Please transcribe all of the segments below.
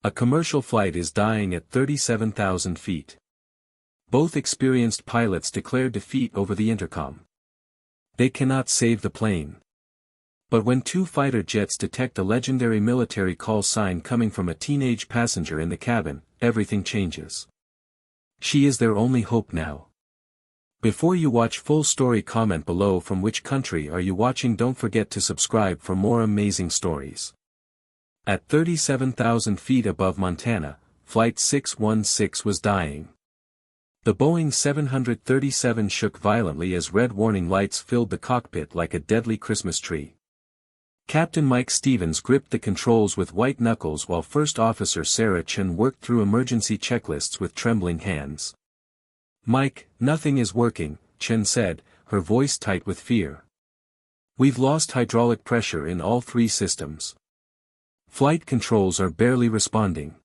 A commercial flight is dying at 37,000 feet. Both experienced pilots declare defeat over the intercom. They cannot save the plane. But when two fighter jets detect a legendary military call sign coming from a teenage passenger in the cabin, everything changes. She is their only hope now. Before you watch full story, comment below from which country are you watching. Don't forget to subscribe for more amazing stories. At 37,000 feet above Montana, Flight 616 was dying. The Boeing 737 shook violently as red warning lights filled the cockpit like a deadly Christmas tree. Captain Mike Stevens gripped the controls with white knuckles while First Officer Sarah Chen worked through emergency checklists with trembling hands. "Mike, nothing is working," Chen said, her voice tight with fear. "We've lost hydraulic pressure in all three systems. Flight controls are barely responding.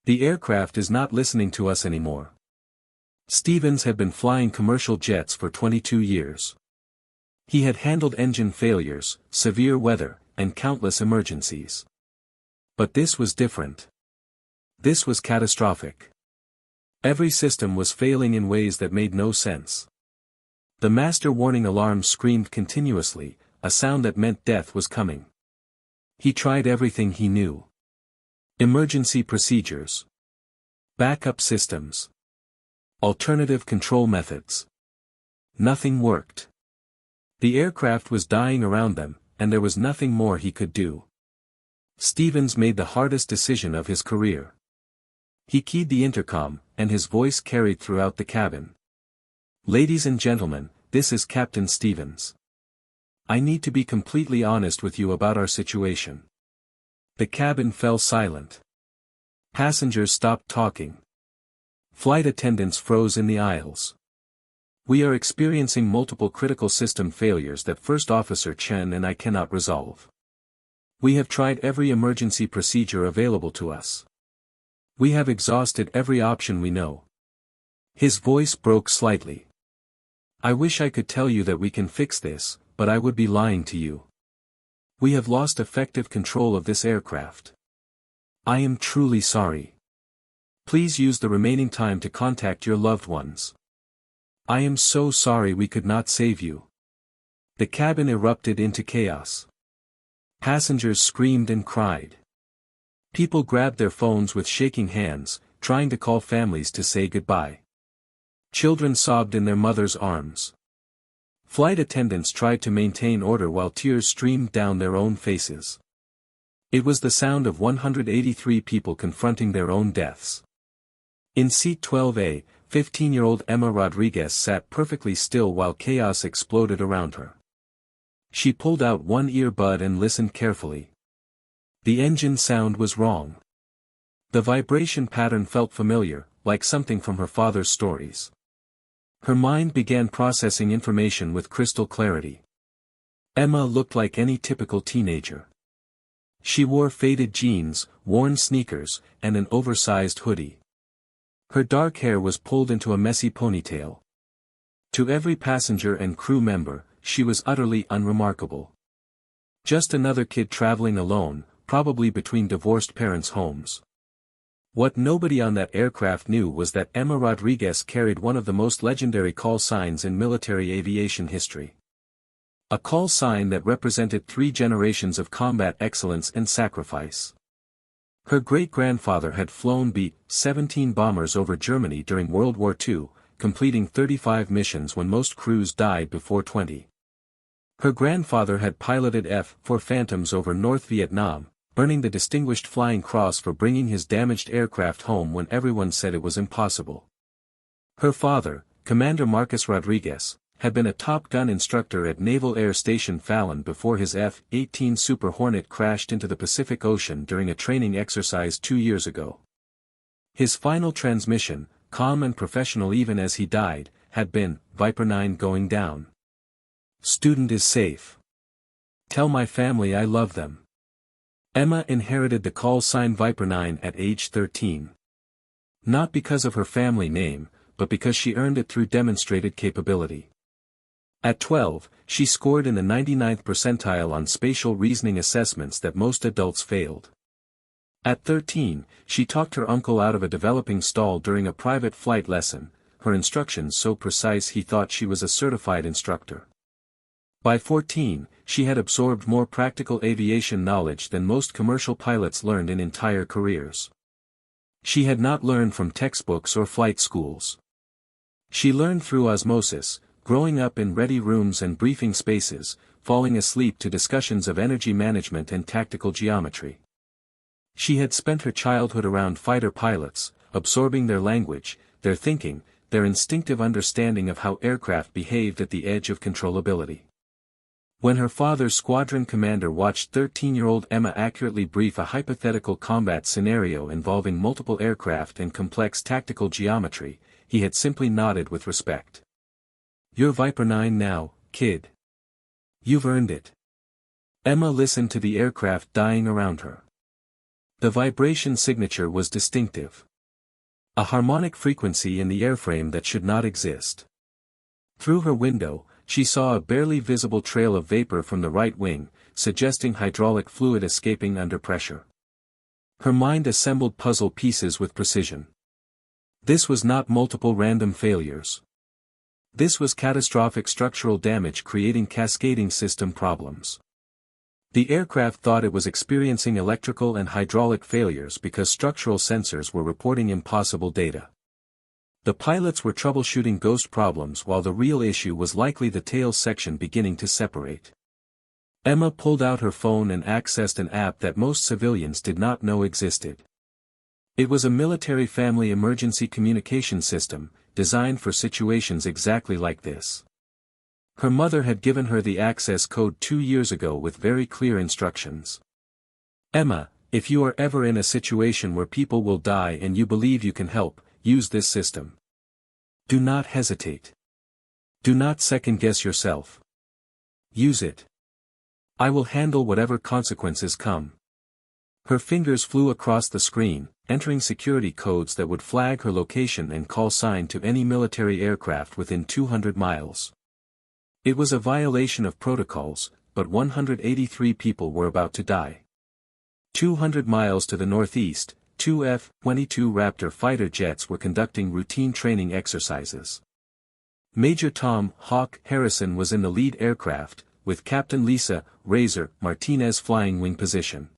The aircraft is not listening to us anymore." Stevens had been flying commercial jets for 22 years. He had handled engine failures, severe weather, and countless emergencies. But this was different. This was catastrophic. Every system was failing in ways that made no sense. The master warning alarm screamed continuously, a sound that meant death was coming. He tried everything he knew. Emergency procedures. Backup systems. Alternative control methods. Nothing worked. The aircraft was dying around them, and there was nothing more he could do. Stevens made the hardest decision of his career. He keyed the intercom, and his voice carried throughout the cabin. "Ladies and gentlemen, this is Captain Stevens. I need to be completely honest with you about our situation." The cabin fell silent. Passengers stopped talking. Flight attendants froze in the aisles. "We are experiencing multiple critical system failures that First Officer Chen and I cannot resolve. We have tried every emergency procedure available to us. We have exhausted every option we know." His voice broke slightly. "I wish I could tell you that we can fix this, but I would be lying to you. We have lost effective control of this aircraft. I am truly sorry. Please use the remaining time to contact your loved ones. I am so sorry we could not save you." The cabin erupted into chaos. Passengers screamed and cried. People grabbed their phones with shaking hands, trying to call families to say goodbye. Children sobbed in their mothers' arms. Flight attendants tried to maintain order while tears streamed down their own faces. It was the sound of 183 people confronting their own deaths. In seat 12A, 15-year-old Emma Rodriguez sat perfectly still while chaos exploded around her. She pulled out one earbud and listened carefully. The engine sound was wrong. The vibration pattern felt familiar, like something from her father's stories. Her mind began processing information with crystal clarity. Emma looked like any typical teenager. She wore faded jeans, worn sneakers, and an oversized hoodie. Her dark hair was pulled into a messy ponytail. To every passenger and crew member, she was utterly unremarkable. Just another kid traveling alone, probably between divorced parents' homes. What nobody on that aircraft knew was that Emma Rodriguez carried one of the most legendary call signs in military aviation history. A call sign that represented 3 generations of combat excellence and sacrifice. Her great-grandfather had flown B-17 bombers over Germany during World War II, completing 35 missions when most crews died before 20. Her grandfather had piloted F-4 Phantoms over North Vietnam, earning the Distinguished Flying Cross for bringing his damaged aircraft home when everyone said it was impossible. Her father, Commander Marcus Rodriguez, had been a Top Gun instructor at Naval Air Station Fallon before his F-18 Super Hornet crashed into the Pacific Ocean during a training exercise 2 years ago. His final transmission, calm and professional even as he died, had been, Viper 9 going down. "Student is safe. Tell my family I love them." Emma inherited the call sign Viper 9 at age 13. Not because of her family name, but because she earned it through demonstrated capability. At 12, she scored in the 99th percentile on spatial reasoning assessments that most adults failed. At 13, she talked her uncle out of a developing stall during a private flight lesson, her instructions so precise he thought she was a certified instructor. By 14, she had absorbed more practical aviation knowledge than most commercial pilots learned in entire careers. She had not learned from textbooks or flight schools. She learned through osmosis, growing up in ready rooms and briefing spaces, falling asleep to discussions of energy management and tactical geometry. She had spent her childhood around fighter pilots, absorbing their language, their thinking, their instinctive understanding of how aircraft behaved at the edge of controllability. When her father's squadron commander watched 13-year-old Emma accurately brief a hypothetical combat scenario involving multiple aircraft and complex tactical geometry, he had simply nodded with respect. "You're Viper 9 now, kid. You've earned it." Emma listened to the aircraft dying around her. The vibration signature was distinctive. A harmonic frequency in the airframe that should not exist. Through her window, she saw a barely visible trail of vapor from the right wing, suggesting hydraulic fluid escaping under pressure. Her mind assembled puzzle pieces with precision. This was not multiple random failures. This was catastrophic structural damage creating cascading system problems. The aircraft thought it was experiencing electrical and hydraulic failures because structural sensors were reporting impossible data. The pilots were troubleshooting ghost problems while the real issue was likely the tail section beginning to separate. Emma pulled out her phone and accessed an app that most civilians did not know existed. It was a military family emergency communication system, designed for situations exactly like this. Her mother had given her the access code 2 years ago with very clear instructions. "Emma, if you are ever in a situation where people will die and you believe you can help, use this system. Do not hesitate. Do not second-guess yourself. Use it. I will handle whatever consequences come." Her fingers flew across the screen, entering security codes that would flag her location and call sign to any military aircraft within 200 miles. It was a violation of protocols, but 183 people were about to die. 200 miles to the northeast, 2 F-22 Raptor fighter jets were conducting routine training exercises. Major Tom "Hawk" Harrison was in the lead aircraft, with Captain Lisa "Razor" Martinez flying wing position.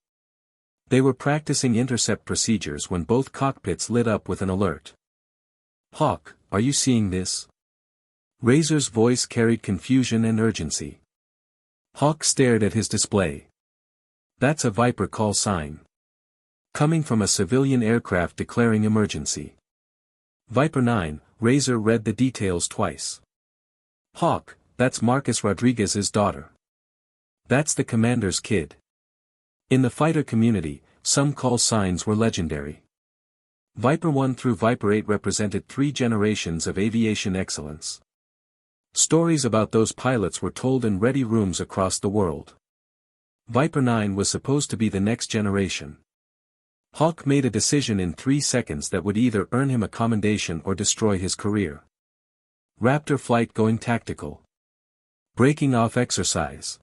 They were practicing intercept procedures when both cockpits lit up with an alert. "Hawk, are you seeing this?" Razor's voice carried confusion and urgency. Hawk stared at his display. "That's a Viper call sign. Coming from a civilian aircraft declaring emergency." "Viper 9, Razor read the details twice. "Hawk, that's Marcus Rodriguez's daughter. That's the commander's kid." In the fighter community, some call signs were legendary. Viper 1 through Viper 8 represented 3 generations of aviation excellence. Stories about those pilots were told in ready rooms across the world. Viper 9 was supposed to be the next generation. Hawk made a decision in 3 seconds that would either earn him a commendation or destroy his career. Raptor flight going tactical. Breaking off exercise.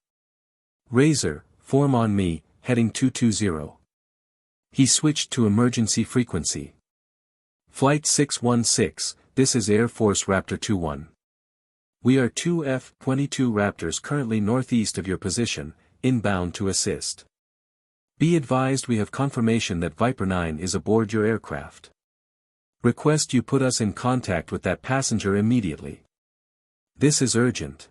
Razor, form on me, heading 220. He switched to emergency frequency. Flight 616, this is Air Force Raptor 21. We are 2 F-22 Raptors currently northeast of your position, inbound to assist. Be advised we have confirmation that Viper 9 is aboard your aircraft. Request you put us in contact with that passenger immediately. This is urgent."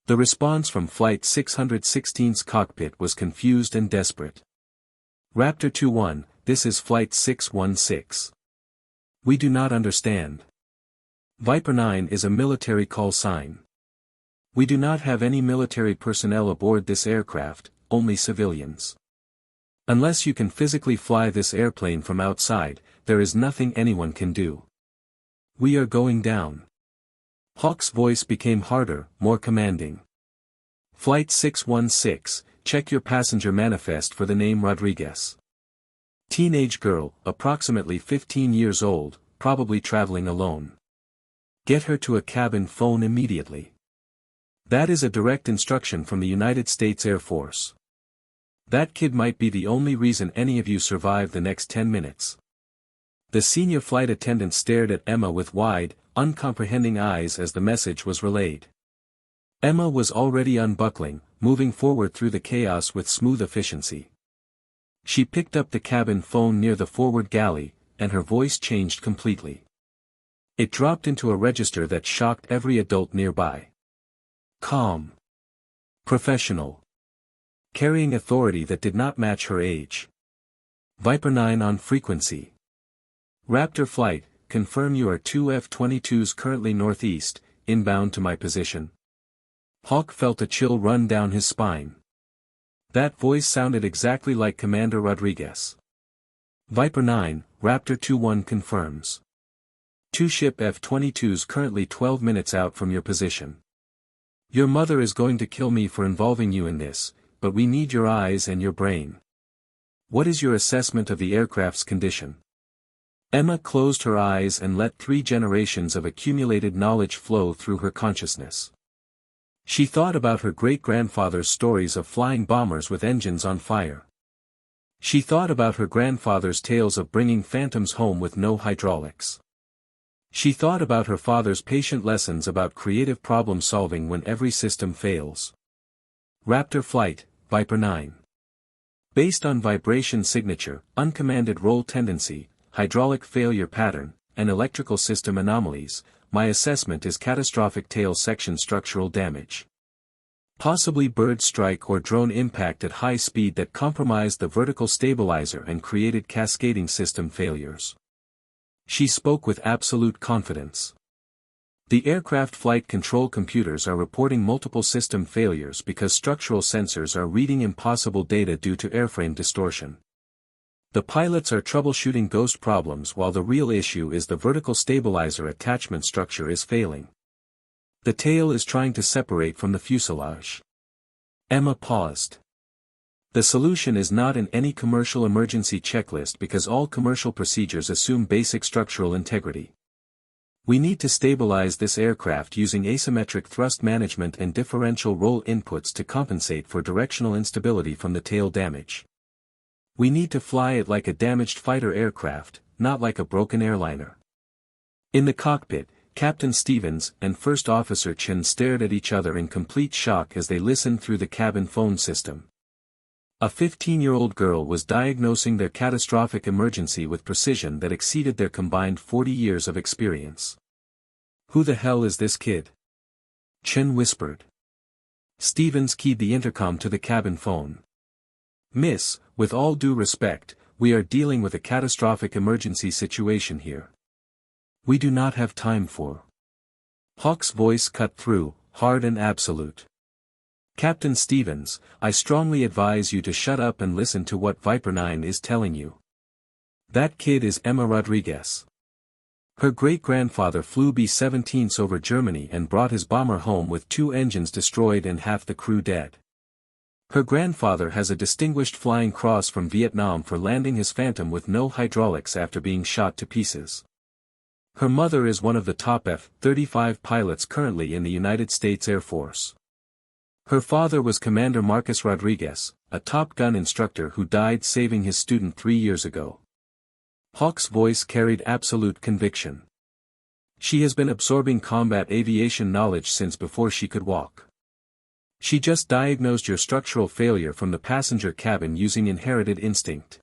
The response from Flight 616's cockpit was confused and desperate. "Raptor 21, this is Flight 616. We do not understand. Viper 9 is a military call sign. We do not have any military personnel aboard this aircraft, only civilians. Unless you can physically fly this airplane from outside, there is nothing anyone can do. We are going down." Hawk's voice became harder, more commanding. "Flight 616, check your passenger manifest for the name Rodriguez. Teenage girl, approximately 15 years old, probably traveling alone. Get her to a cabin phone immediately." That is a direct instruction from the United States Air Force. That kid might be the only reason any of you survive the next 10 minutes. The senior flight attendant stared at Emma with wide, uncomprehending eyes as the message was relayed. Emma was already unbuckling, moving forward through the chaos with smooth efficiency. She picked up the cabin phone near the forward galley, and her voice changed completely. It dropped into a register that shocked every adult nearby. Calm. Professional. Carrying authority that did not match her age. Viper 9 on frequency. Raptor flight, confirm you are 2 F-22s currently northeast, inbound to my position. Hawk felt a chill run down his spine. That voice sounded exactly like Commander Rodriguez. Viper 9, Raptor 2-1 confirms. 2 ship F-22s currently 12 minutes out from your position. Your mother is going to kill me for involving you in this, but we need your eyes and your brain. What is your assessment of the aircraft's condition? Emma closed her eyes and let 3 generations of accumulated knowledge flow through her consciousness. She thought about her great-grandfather's stories of flying bombers with engines on fire. She thought about her grandfather's tales of bringing phantoms home with no hydraulics. She thought about her father's patient lessons about creative problem-solving when every system fails. Raptor flight, Viper 9. Based on vibration signature, uncommanded roll tendency, hydraulic failure pattern, and electrical system anomalies, my assessment is catastrophic tail section structural damage. Possibly bird strike or drone impact at high speed that compromised the vertical stabilizer and created cascading system failures. She spoke with absolute confidence. The aircraft flight control computers are reporting multiple system failures because structural sensors are reading impossible data due to airframe distortion. The pilots are troubleshooting ghost problems while the real issue is the vertical stabilizer attachment structure is failing. The tail is trying to separate from the fuselage. Emma paused. The solution is not in any commercial emergency checklist because all commercial procedures assume basic structural integrity. We need to stabilize this aircraft using asymmetric thrust management and differential roll inputs to compensate for directional instability from the tail damage. We need to fly it like a damaged fighter aircraft, not like a broken airliner. In the cockpit, Captain Stevens and First Officer Chen stared at each other in complete shock as they listened through the cabin phone system. A 15-year-old girl was diagnosing their catastrophic emergency with precision that exceeded their combined 40 years of experience. Who the hell is this kid? Chen whispered. Stevens keyed the intercom to the cabin phone. Miss, with all due respect, we are dealing with a catastrophic emergency situation here. We do not have time for. Hawk's voice cut through, hard and absolute. Captain Stevens, I strongly advise you to shut up and listen to what Viper 9 is telling you. That kid is Emma Rodriguez. Her great-grandfather flew B-17s over Germany and brought his bomber home with 2 engines destroyed and half the crew dead. Her grandfather has a distinguished flying cross from Vietnam for landing his Phantom with no hydraulics after being shot to pieces. Her mother is one of the top F-35 pilots currently in the United States Air Force. Her father was Commander Marcus Rodriguez, a Top Gun instructor who died saving his student 3 years ago. Hawk's voice carried absolute conviction. She has been absorbing combat aviation knowledge since before she could walk. She just diagnosed your structural failure from the passenger cabin using inherited instinct.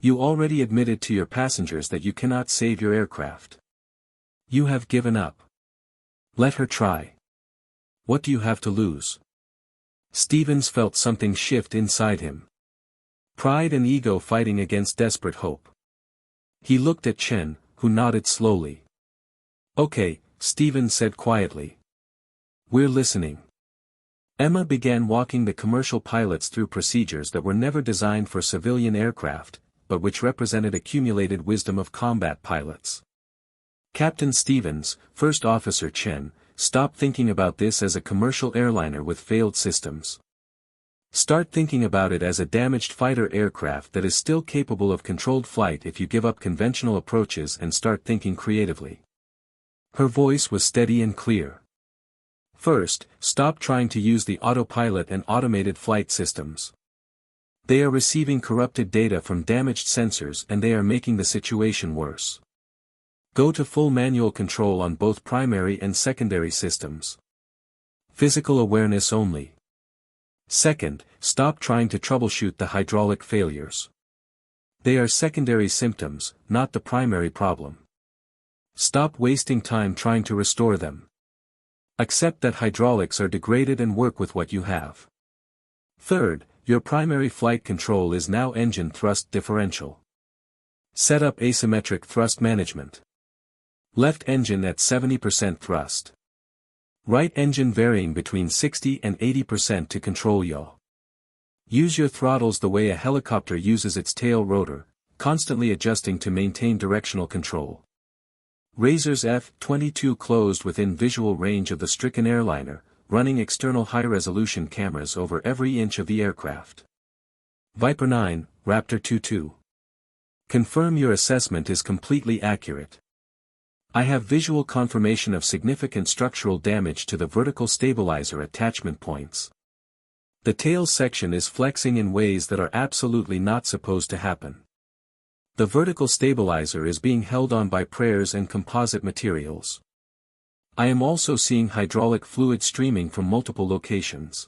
You already admitted to your passengers that you cannot save your aircraft. You have given up. Let her try. What do you have to lose? Stevens felt something shift inside him. Pride and ego fighting against desperate hope. He looked at Chen, who nodded slowly. Okay, Stevens said quietly. We're listening. Emma began walking the commercial pilots through procedures that were never designed for civilian aircraft, but which represented accumulated wisdom of combat pilots. Captain Stevens, First Officer Chen, stop thinking about this as a commercial airliner with failed systems. Start thinking about it as a damaged fighter aircraft that is still capable of controlled flight if you give up conventional approaches and start thinking creatively. Her voice was steady and clear. First, stop trying to use the autopilot and automated flight systems. They are receiving corrupted data from damaged sensors and they are making the situation worse. Go to full manual control on both primary and secondary systems. Physical awareness only. Second, stop trying to troubleshoot the hydraulic failures. They are secondary symptoms, not the primary problem. Stop wasting time trying to restore them. Accept that hydraulics are degraded and work with what you have. Third, your primary flight control is now engine thrust differential. Set up asymmetric thrust management. Left engine at 70% thrust. Right engine varying between 60 and 80% to control yaw. Use your throttles the way a helicopter uses its tail rotor, constantly adjusting to maintain directional control. Razors F-22 closed within visual range of the stricken airliner, running external high-resolution cameras over every inch of the aircraft. Viper 9, Raptor 22. Confirm your assessment is completely accurate. I have visual confirmation of significant structural damage to the vertical stabilizer attachment points. The tail section is flexing in ways that are absolutely not supposed to happen. The vertical stabilizer is being held on by prayers and composite materials. I am also seeing hydraulic fluid streaming from multiple locations.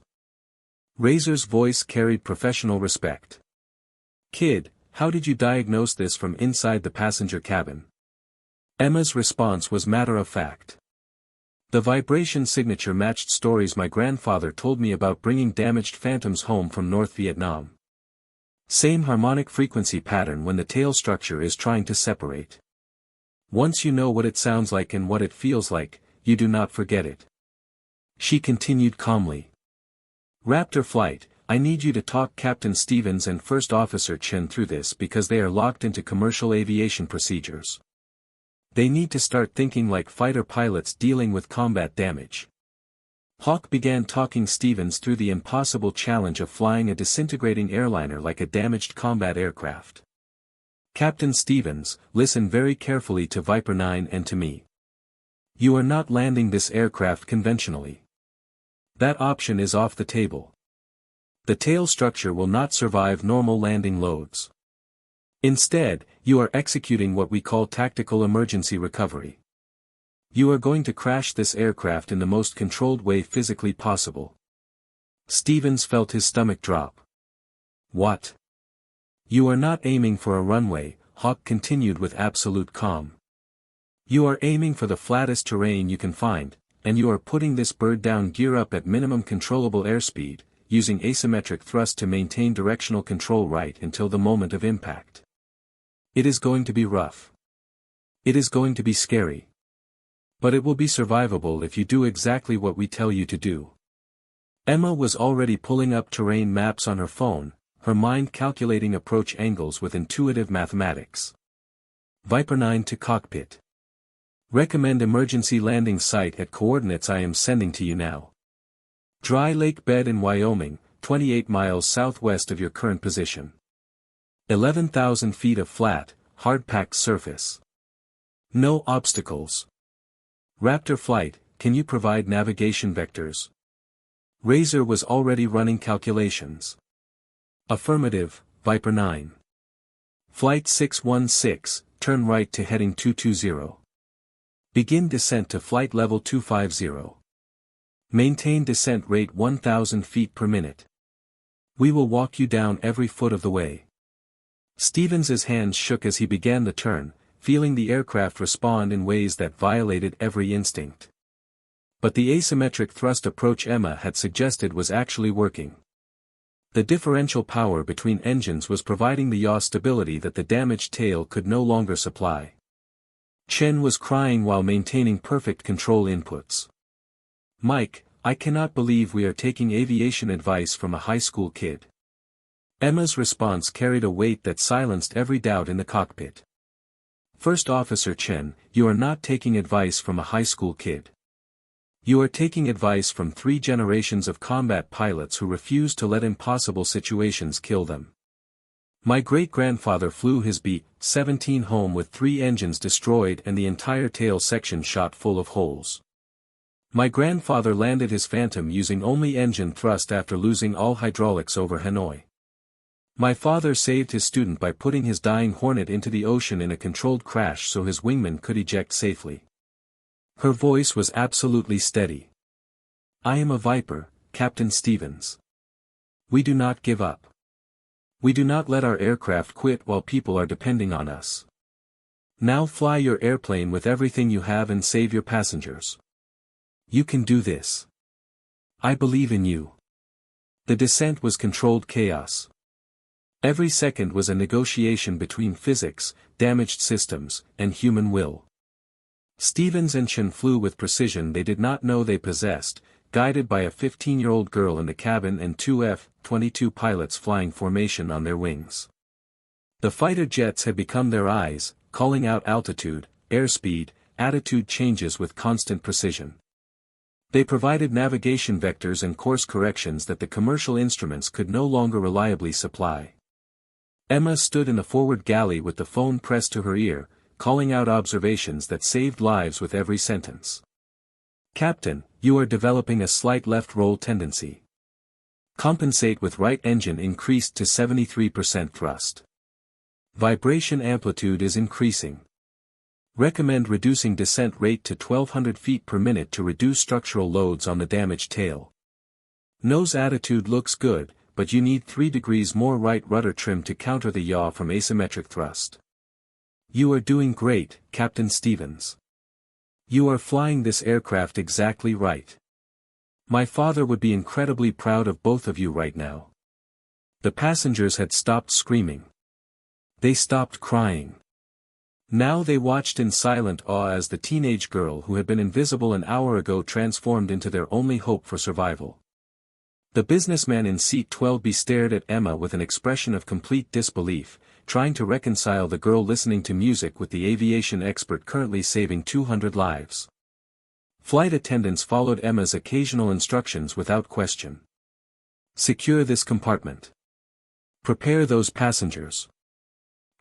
Razor's voice carried professional respect. Kid, how did you diagnose this from inside the passenger cabin? Emma's response was matter of fact. The vibration signature matched stories my grandfather told me about bringing damaged phantoms home from North Vietnam. Same harmonic frequency pattern when the tail structure is trying to separate. Once you know what it sounds like and what it feels like, you do not forget it. She continued calmly. Raptor Flight, I need you to talk Captain Stevens and First Officer Chen through this because they are locked into commercial aviation procedures. They need to start thinking like fighter pilots dealing with combat damage. Hawk began talking Stevens through the impossible challenge of flying a disintegrating airliner like a damaged combat aircraft. Captain Stevens, listen very carefully to Viper 9 and to me. You are not landing this aircraft conventionally. That option is off the table. The tail structure will not survive normal landing loads. Instead, you are executing what we call tactical emergency recovery. You are going to crash this aircraft in the most controlled way physically possible. Stevens felt his stomach drop. What? You are not aiming for a runway, Hawk continued with absolute calm. You are aiming for the flattest terrain you can find, and you are putting this bird down gear up at minimum controllable airspeed, using asymmetric thrust to maintain directional control right until the moment of impact. It is going to be rough. It is going to be scary. But it will be survivable if you do exactly what we tell you to do. Emma was already pulling up terrain maps on her phone, her mind calculating approach angles with intuitive mathematics. Viper 9 to cockpit. Recommend emergency landing site at coordinates I am sending to you now. Dry Lake Bed in Wyoming, 28 miles southwest of your current position. 11,000 feet of flat, hard-packed surface. No obstacles. Raptor Flight, can you provide navigation vectors? Razor was already running calculations. Affirmative, Viper 9. Flight 616, turn right to heading 220. Begin descent to flight level 250. Maintain descent rate 1,000 feet per minute. We will walk you down every foot of the way. Stevens's hands shook as he began the turn, feeling the aircraft respond in ways that violated every instinct. But the asymmetric thrust approach Emma had suggested was actually working. The differential power between engines was providing the yaw stability that the damaged tail could no longer supply. Chen was crying while maintaining perfect control inputs. Mike, I cannot believe we are taking aviation advice from a high school kid. Emma's response carried a weight that silenced every doubt in the cockpit. First Officer Chen, you are not taking advice from a high school kid. You are taking advice from 3 generations of combat pilots who refuse to let impossible situations kill them. My great-grandfather flew his B-17 home with 3 engines destroyed and the entire tail section shot full of holes. My grandfather landed his Phantom using only engine thrust after losing all hydraulics over Hanoi. My father saved his student by putting his dying Hornet into the ocean in a controlled crash so his wingman could eject safely. Her voice was absolutely steady. I am a Viper, Captain Stevens. We do not give up. We do not let our aircraft quit while people are depending on us. Now fly your airplane with everything you have and save your passengers. You can do this. I believe in you. The descent was controlled chaos. Every second was a negotiation between physics, damaged systems, and human will. Stevens and Chen flew with precision they did not know they possessed, guided by a 15-year-old girl in the cabin and two F-22 pilots flying formation on their wings. The fighter jets had become their eyes, calling out altitude, airspeed, attitude changes with constant precision. They provided navigation vectors and course corrections that the commercial instruments could no longer reliably supply. Emma stood in the forward galley with the phone pressed to her ear, calling out observations that saved lives with every sentence. Captain, you are developing a slight left roll tendency. Compensate with right engine increased to 73% thrust. Vibration amplitude is increasing. Recommend reducing descent rate to 1200 feet per minute to reduce structural loads on the damaged tail. Nose attitude looks good, but you need 3 degrees more right rudder trim to counter the yaw from asymmetric thrust. You are doing great, Captain Stevens. You are flying this aircraft exactly right. My father would be incredibly proud of both of you right now. The passengers had stopped screaming. They stopped crying. Now they watched in silent awe as the teenage girl who had been invisible an hour ago transformed into their only hope for survival. The businessman in seat 12B stared at Emma with an expression of complete disbelief, trying to reconcile the girl listening to music with the aviation expert currently saving 200 lives. Flight attendants followed Emma's occasional instructions without question. Secure this compartment. Prepare those passengers.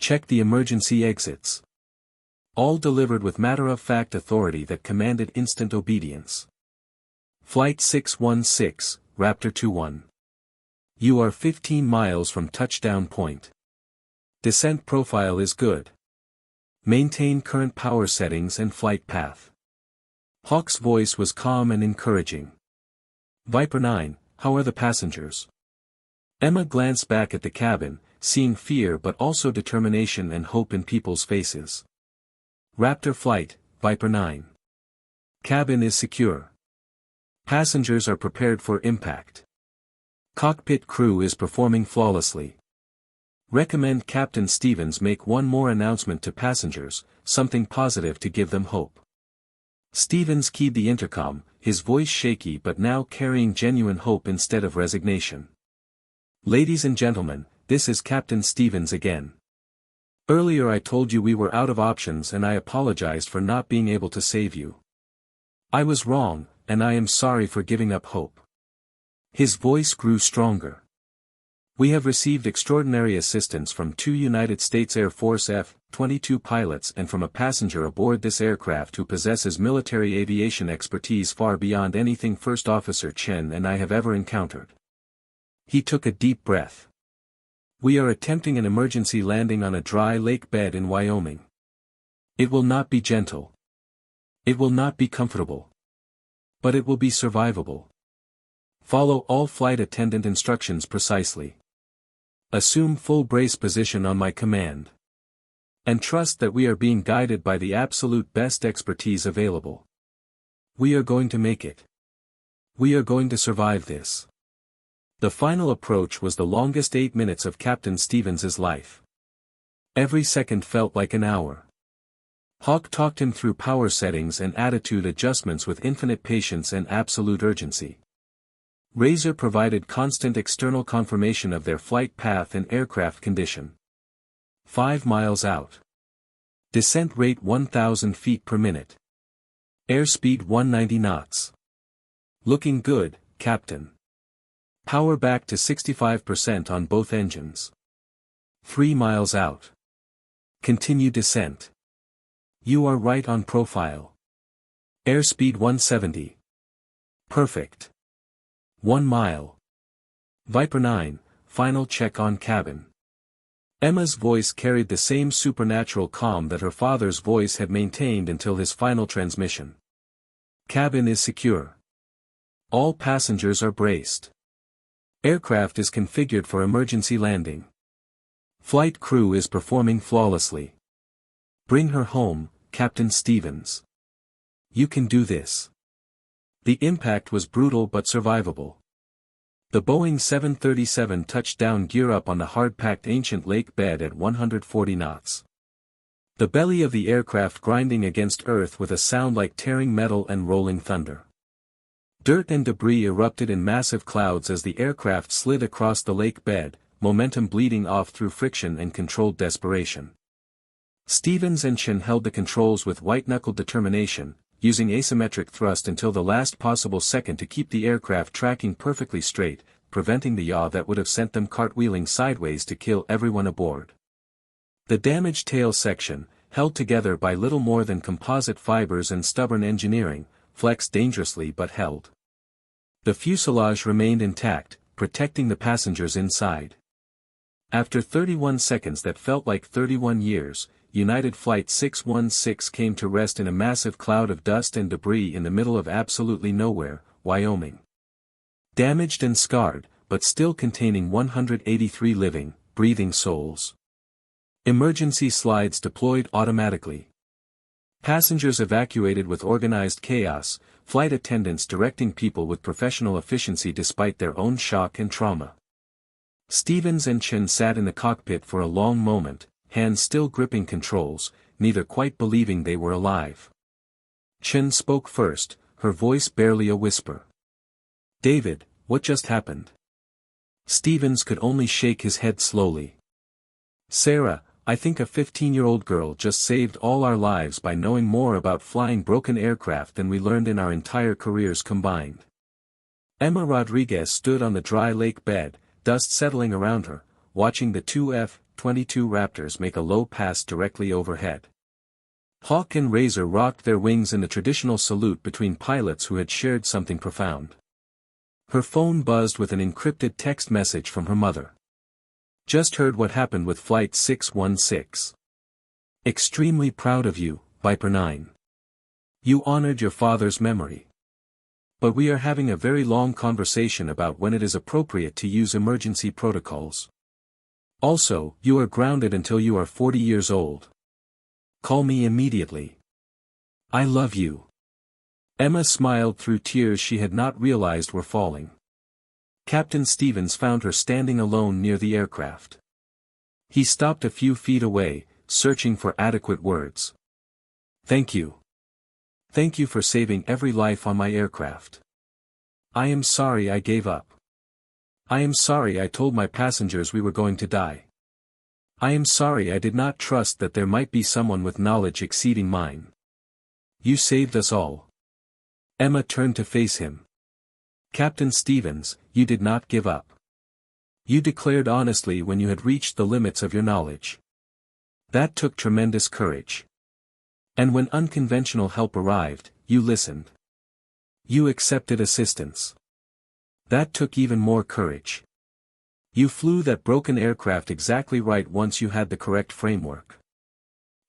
Check the emergency exits. All delivered with matter-of-fact authority that commanded instant obedience. Flight 616, Raptor 21. You are 15 miles from touchdown point. Descent profile is good. Maintain current power settings and flight path. Hawk's voice was calm and encouraging. Viper 9, how are the passengers? Emma glanced back at the cabin, seeing fear but also determination and hope in people's faces. Raptor flight, Viper 9. Cabin is secure. Passengers are prepared for impact. Cockpit crew is performing flawlessly. Recommend Captain Stevens make one more announcement to passengers, something positive to give them hope. Stevens keyed the intercom, his voice shaky but now carrying genuine hope instead of resignation. Ladies and gentlemen, this is Captain Stevens again. Earlier I told you we were out of options and I apologized for not being able to save you. I was wrong, and I am sorry for giving up hope. His voice grew stronger. We have received extraordinary assistance from 2 United States Air Force F-22 pilots and from a passenger aboard this aircraft who possesses military aviation expertise far beyond anything First Officer Chen and I have ever encountered. He took a deep breath. We are attempting an emergency landing on a dry lake bed in Wyoming. It will not be gentle. It will not be comfortable. But it will be survivable. Follow all flight attendant instructions precisely. Assume full brace position on my command. And trust that we are being guided by the absolute best expertise available. We are going to make it. We are going to survive this. The final approach was the longest 8 minutes of Captain Stevens's life. Every second felt like an hour. Hawk talked him through power settings and attitude adjustments with infinite patience and absolute urgency. Razor provided constant external confirmation of their flight path and aircraft condition. 5 miles out. Descent rate 1,000 feet per minute. Airspeed 190 knots. Looking good, Captain. Power back to 65% on both engines. 3 miles out. Continue descent. You are right on profile. Airspeed 170. Perfect. 1 mile. Viper 9, final check on cabin. Emma's voice carried the same supernatural calm that her father's voice had maintained until his final transmission. Cabin is secure. All passengers are braced. Aircraft is configured for emergency landing. Flight crew is performing flawlessly. Bring her home, Captain Stevens. You can do this. The impact was brutal but survivable. The Boeing 737 touched down gear up on the hard-packed ancient lake bed at 140 knots. The belly of the aircraft grinding against earth with a sound like tearing metal and rolling thunder. Dirt and debris erupted in massive clouds as the aircraft slid across the lake bed, momentum bleeding off through friction and controlled desperation. Stevens and Chen held the controls with white-knuckled determination, using asymmetric thrust until the last possible second to keep the aircraft tracking perfectly straight, preventing the yaw that would have sent them cartwheeling sideways to kill everyone aboard. The damaged tail section, held together by little more than composite fibers and stubborn engineering, flexed dangerously but held. The fuselage remained intact, protecting the passengers inside. After 31 seconds that felt like 31 years, United Flight 616 came to rest in a massive cloud of dust and debris in the middle of absolutely nowhere, Wyoming. Damaged and scarred, but still containing 183 living, breathing souls. Emergency slides deployed automatically. Passengers evacuated with organized chaos, flight attendants directing people with professional efficiency despite their own shock and trauma. Stevens and Chen sat in the cockpit for a long moment, hands still gripping controls, neither quite believing they were alive. Chen spoke first, her voice barely a whisper. "David, what just happened?" Stevens could only shake his head slowly. "Sarah, I think a 15-year-old girl just saved all our lives by knowing more about flying broken aircraft than we learned in our entire careers combined." Emma Rodriguez stood on the dry lake bed, dust settling around her, watching the two F-22 Raptors make a low pass directly overhead. Hawk and Razor rocked their wings in the traditional salute between pilots who had shared something profound. Her phone buzzed with an encrypted text message from her mother. "Just heard what happened with Flight 616. Extremely proud of you, Viper 9. You honored your father's memory. But we are having a very long conversation about when it is appropriate to use emergency protocols. Also, you are grounded until you are 40 years old. Call me immediately. I love you." Emma smiled through tears she had not realized were falling. Captain Stevens found her standing alone near the aircraft. He stopped a few feet away, searching for adequate words. "Thank you. Thank you for saving every life on my aircraft. I am sorry I gave up. I am sorry I told my passengers we were going to die. I am sorry I did not trust that there might be someone with knowledge exceeding mine. You saved us all." Emma turned to face him. "Captain Stevens, you did not give up. You declared honestly when you had reached the limits of your knowledge. That took tremendous courage. And when unconventional help arrived, you listened. You accepted assistance. That took even more courage. You flew that broken aircraft exactly right once you had the correct framework.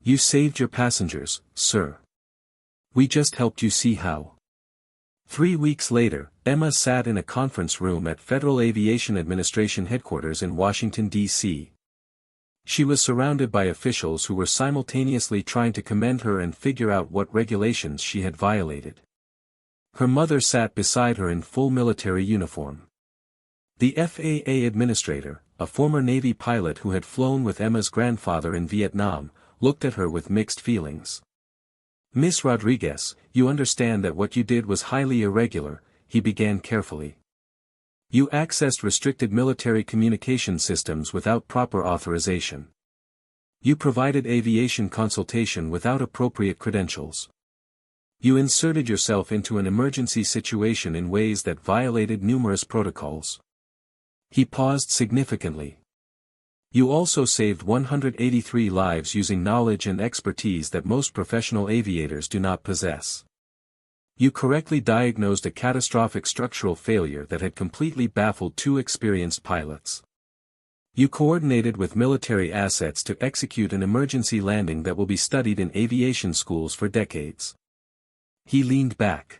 You saved your passengers, sir. We just helped you see how." 3 weeks later, Emma sat in a conference room at Federal Aviation Administration headquarters in Washington, D.C. She was surrounded by officials who were simultaneously trying to commend her and figure out what regulations she had violated. Her mother sat beside her in full military uniform. The FAA administrator, a former Navy pilot who had flown with Emma's grandfather in Vietnam, looked at her with mixed feelings. "Miss Rodriguez, you understand that what you did was highly irregular," he began carefully. "You accessed restricted military communication systems without proper authorization. You provided aviation consultation without appropriate credentials. You inserted yourself into an emergency situation in ways that violated numerous protocols." He paused significantly. "You also saved 183 lives using knowledge and expertise that most professional aviators do not possess. You correctly diagnosed a catastrophic structural failure that had completely baffled 2 experienced pilots. You coordinated with military assets to execute an emergency landing that will be studied in aviation schools for decades. He leaned back.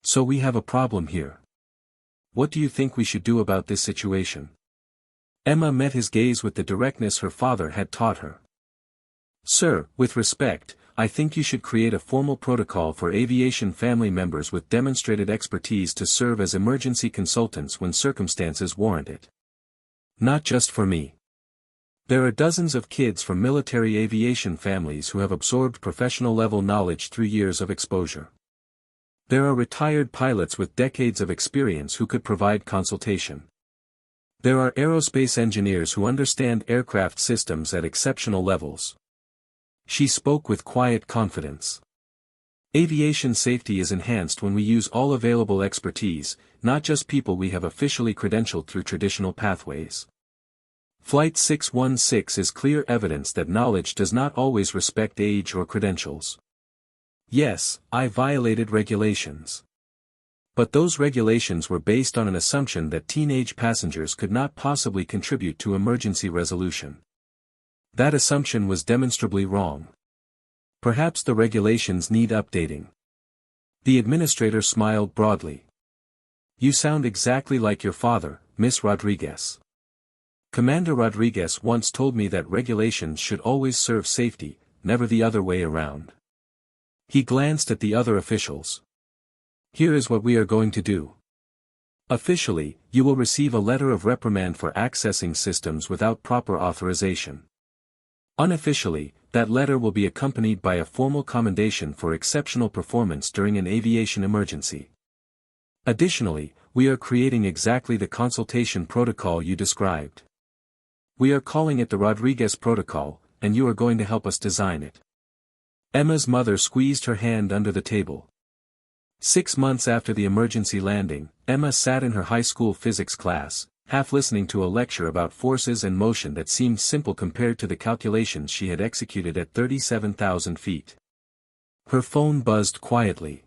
So we have a problem here. What do you think we should do about this situation? Emma met his gaze with the directness her father had taught her. Sir, with respect, I think you should create a formal protocol for aviation family members with demonstrated expertise to serve as emergency consultants when circumstances warrant it. Not just for me. There are dozens of kids from military aviation families who have absorbed professional-level knowledge through years of exposure. There are retired pilots with decades of experience who could provide consultation. There are aerospace engineers who understand aircraft systems at exceptional levels. She spoke with quiet confidence. Aviation safety is enhanced when we use all available expertise, not just people we have officially credentialed through traditional pathways. Flight 616 is clear evidence that knowledge does not always respect age or credentials. Yes, I violated regulations. But those regulations were based on an assumption that teenage passengers could not possibly contribute to emergency resolution. That assumption was demonstrably wrong. Perhaps the regulations need updating. The administrator smiled broadly. You sound exactly like your father, Miss Rodriguez. Commander Rodriguez once told me that regulations should always serve safety, never the other way around. He glanced at the other officials. Here is what we are going to do. Officially, you will receive a letter of reprimand for accessing systems without proper authorization. Unofficially, that letter will be accompanied by a formal commendation for exceptional performance during an aviation emergency. Additionally, we are creating exactly the consultation protocol you described. We are calling it the Rodriguez Protocol, and you are going to help us design it. Emma's mother squeezed her hand under the table. 6 months after the emergency landing, Emma sat in her high school physics class, half listening to a lecture about forces and motion that seemed simple compared to the calculations she had executed at 37,000 feet. Her phone buzzed quietly.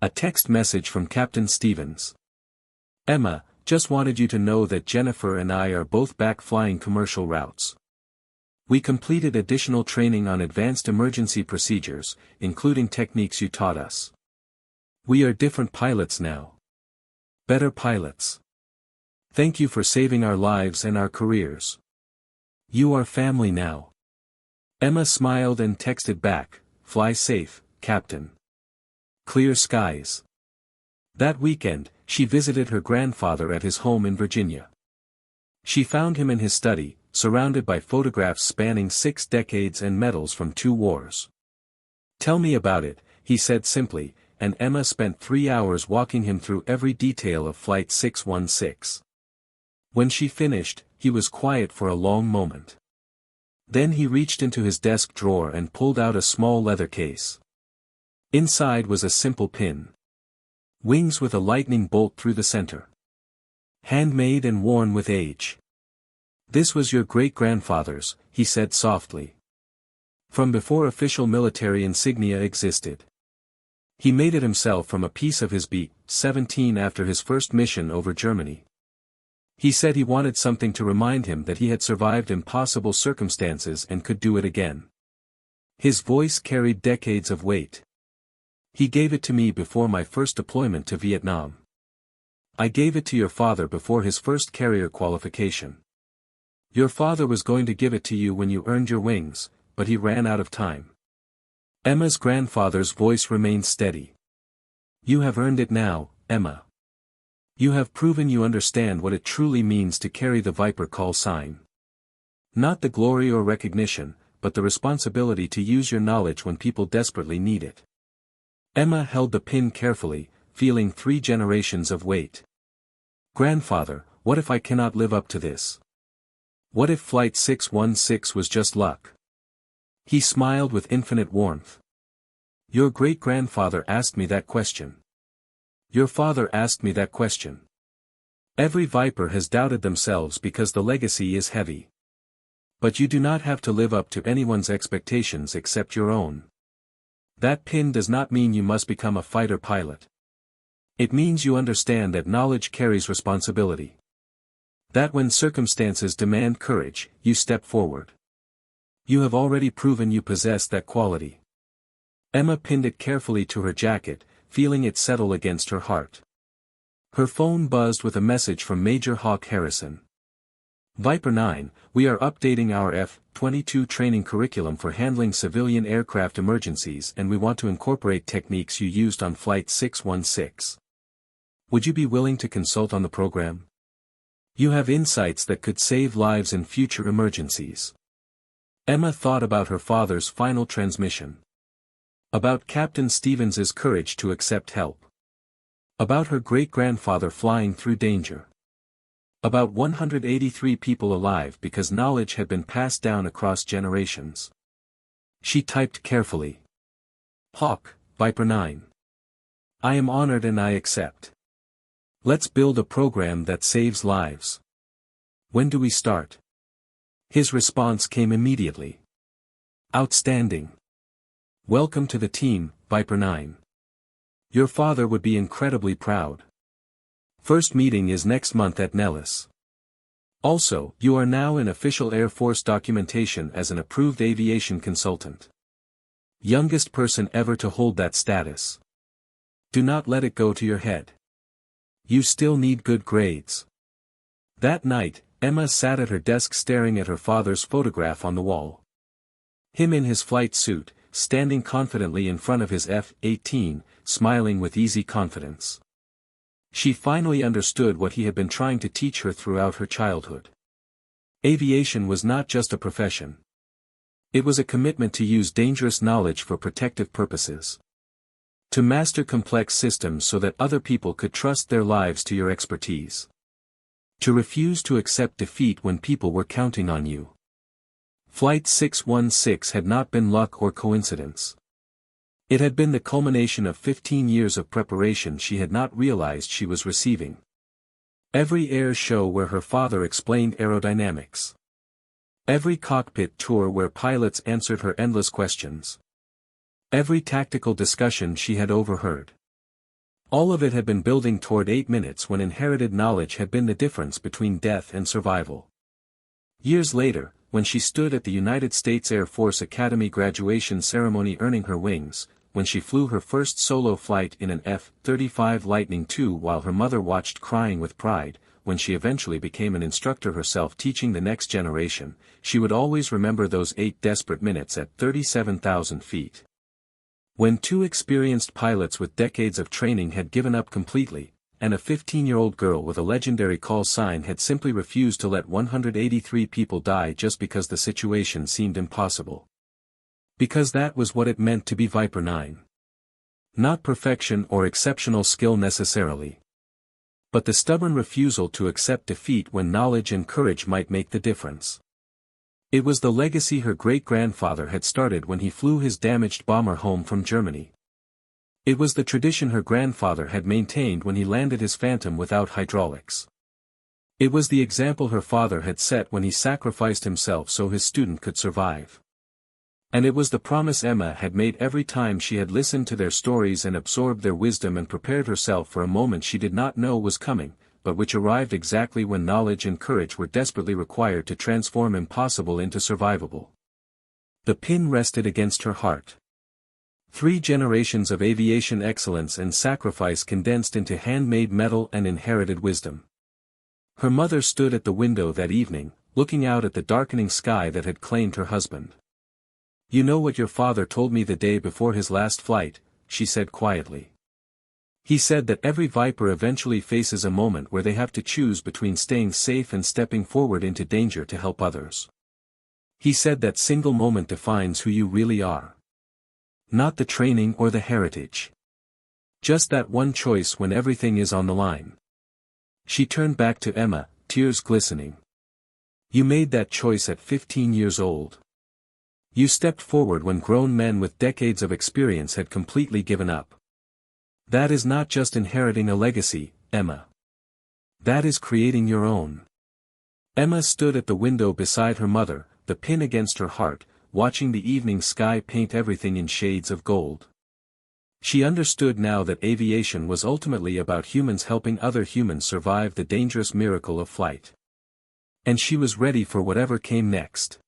A text message from Captain Stevens. Emma, just wanted you to know that Jennifer and I are both back flying commercial routes. We completed additional training on advanced emergency procedures, including techniques you taught us. We are different pilots now. Better pilots. Thank you for saving our lives and our careers. You are family now. Emma smiled and texted back, fly safe, Captain. Clear skies. That weekend, she visited her grandfather at his home in Virginia. She found him in his study, surrounded by photographs spanning 6 decades and medals from 2 wars. Tell me about it, he said simply, and Emma spent 3 hours walking him through every detail of Flight 616. When she finished, he was quiet for a long moment. Then he reached into his desk drawer and pulled out a small leather case. Inside was a simple pin. Wings with a lightning bolt through the center. Handmade and worn with age. This was your great-grandfather's, he said softly. From before official military insignia existed. He made it himself from a piece of his B-17 after his first mission over Germany. He said he wanted something to remind him that he had survived impossible circumstances and could do it again. His voice carried decades of weight. He gave it to me before my first deployment to Vietnam. I gave it to your father before his first carrier qualification. Your father was going to give it to you when you earned your wings, but he ran out of time. Emma's grandfather's voice remained steady. You have earned it now, Emma. You have proven you understand what it truly means to carry the Viper call sign. Not the glory or recognition, but the responsibility to use your knowledge when people desperately need it. Emma held the pin carefully, feeling 3 generations of weight. Grandfather, what if I cannot live up to this? What if Flight 616 was just luck? He smiled with infinite warmth. Your great-grandfather asked me that question. Your father asked me that question. Every Viper has doubted themselves because the legacy is heavy. But you do not have to live up to anyone's expectations except your own. That pin does not mean you must become a fighter pilot. It means you understand that knowledge carries responsibility. That when circumstances demand courage, you step forward. You have already proven you possess that quality. Emma pinned it carefully to her jacket, feeling it settle against her heart. Her phone buzzed with a message from Major Hawk Harrison. Viper 9, we are updating our F-22 training curriculum for handling civilian aircraft emergencies, and we want to incorporate techniques you used on Flight 616. Would you be willing to consult on the program? You have insights that could save lives in future emergencies. Emma thought about her father's final transmission. About Captain Stevens's courage to accept help. About her great-grandfather flying through danger. About 183 people alive because knowledge had been passed down across generations. She typed carefully. Hawk, Viper 9. I am honored and I accept. Let's build a program that saves lives. When do we start? His response came immediately. Outstanding. Welcome to the team, Viper 9. Your father would be incredibly proud. First meeting is next month at Nellis. Also, you are now in official Air Force documentation as an approved aviation consultant. Youngest person ever to hold that status. Do not let it go to your head. You still need good grades. That night, Emma sat at her desk staring at her father's photograph on the wall. Him in his flight suit, standing confidently in front of his F-18, smiling with easy confidence. She finally understood what he had been trying to teach her throughout her childhood. Aviation was not just a profession. It was a commitment to use dangerous knowledge for protective purposes. To master complex systems so that other people could trust their lives to your expertise. To refuse to accept defeat when people were counting on you. Flight 616 had not been luck or coincidence. It had been the culmination of 15 years of preparation she had not realized she was receiving. Every air show where her father explained aerodynamics. Every cockpit tour where pilots answered her endless questions. Every tactical discussion she had overheard. All of it had been building toward 8 minutes when inherited knowledge had been the difference between death and survival. Years later, when she stood at the United States Air Force Academy graduation ceremony earning her wings, when she flew her first solo flight in an F-35 Lightning II while her mother watched crying with pride, when she eventually became an instructor herself teaching the next generation, she would always remember those 8 desperate minutes at 37,000 feet. When 2 experienced pilots with decades of training had given up completely, and a 15-year-old girl with a legendary call sign had simply refused to let 183 people die just because the situation seemed impossible. Because that was what it meant to be Viper 9. Not perfection or exceptional skill necessarily. But the stubborn refusal to accept defeat when knowledge and courage might make the difference. It was the legacy her great-grandfather had started when he flew his damaged bomber home from Germany. It was the tradition her grandfather had maintained when he landed his Phantom without hydraulics. It was the example her father had set when he sacrificed himself so his student could survive. And it was the promise Emma had made every time she had listened to their stories and absorbed their wisdom and prepared herself for a moment she did not know was coming, but which arrived exactly when knowledge and courage were desperately required to transform impossible into survivable. The pin rested against her heart. 3 generations of aviation excellence and sacrifice condensed into handmade metal and inherited wisdom. Her mother stood at the window that evening, looking out at the darkening sky that had claimed her husband. "You know what your father told me the day before his last flight," she said quietly. "He said that every Viper eventually faces a moment where they have to choose between staying safe and stepping forward into danger to help others. He said that single moment defines who you really are. Not the training or the heritage. Just that one choice when everything is on the line." She turned back to Emma, tears glistening. "You made that choice at 15 years old. You stepped forward when grown men with decades of experience had completely given up. That is not just inheriting a legacy, Emma. That is creating your own." Emma stood at the window beside her mother, the pin against her heart, watching the evening sky paint everything in shades of gold. She understood now that aviation was ultimately about humans helping other humans survive the dangerous miracle of flight. And she was ready for whatever came next.